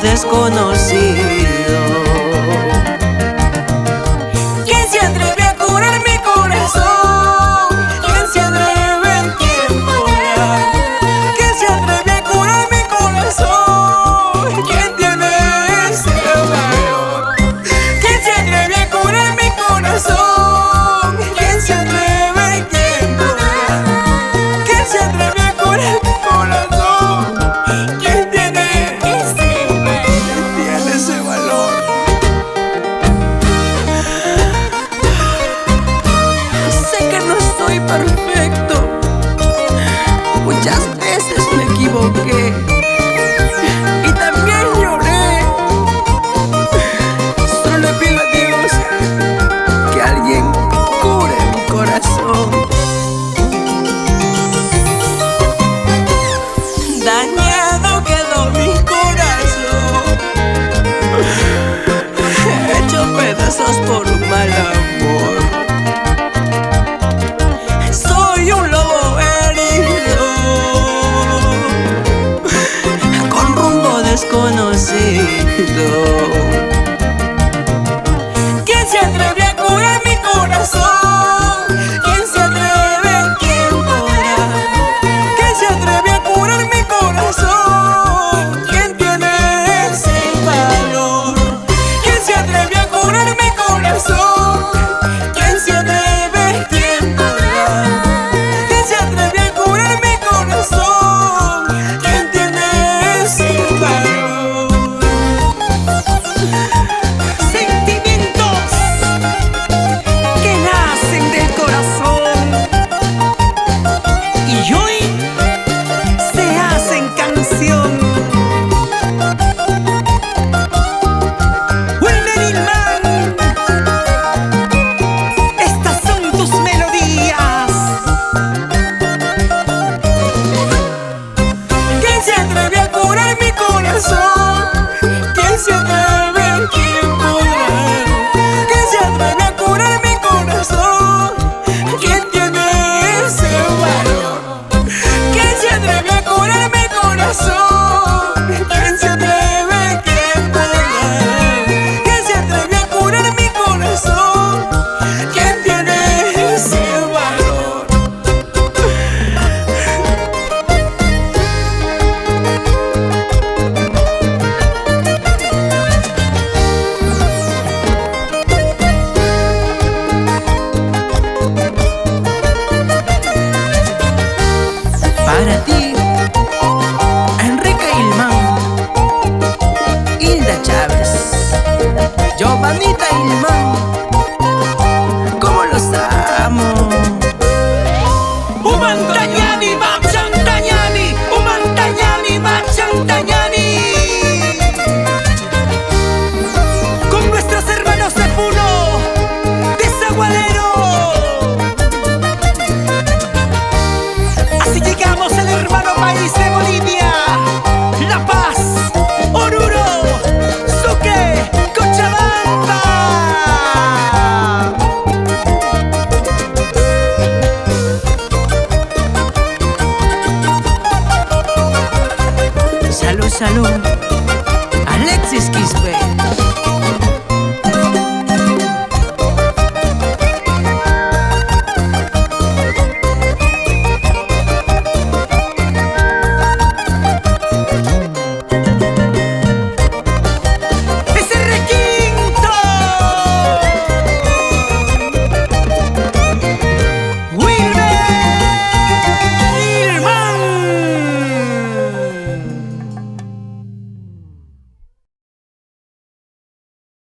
desconocido. ¿Quién se atreve a curar mi corazón? ¿Quién se atreve? ¿Quién podrá? ¿Quién se atreve a curar mi corazón? ¿Quién tiene ese valor? ¿Quién se atreve a curar mi corazón? ¿Quién se atreve? ¿Quién podrá? ¿Quién se atreve a curar mi corazón? ¿Quién tiene ese valor? Sé que no soy perfecto, muchas veces me equivoqué y también lloré. Solo le pido a Dios que alguien cure mi corazón. Dañado quedó mi corazón, hecho pedazos por un mal amor. Soy un lobo herido, con rumbo desconocido. ¿Quién se atreve a curar mi corazón? ¿Quién se atreve? ¿Quién podrá? ¿Quién se atreve a curar mi corazón? ¿Quién tiene ese valor? ¿Quién se atreve a curar mi corazón? ¿Quién se atreve? ¿Quién podrá? ¿Quién se atreve a curar mi corazón? ¿Quién tiene ese valor? Sentimientos que nacen del corazón y hoy se hacen canción. Wilmer Ilman, estas son tus melodías. ¿Quién se atreve a curar mi corazón? ¿Quién se atreve? ¿Quién podrá? ¿Quién se atreve a curar mi corazón? ¿Quién tiene ese valor? ¿Quién se atreve a curar mi corazón? ¿Quién se atreve? ¿Quién podrá? ¿Quién se atreve a curar mi corazón? ¿Quién tiene ese valor? Para ti, Enrique Ilman, Hilda Chávez, Giovanita Ilman, ¿cómo los amo? Umantañani, Machantañani, Umantañani, Machantañani. Con nuestros hermanos de Puno, de Zagualero. Así llegamos al hermano país de Bolivia, La Paz, Oruro, Sucre, Cochabamba. Salud, salud, Alexis Quispe.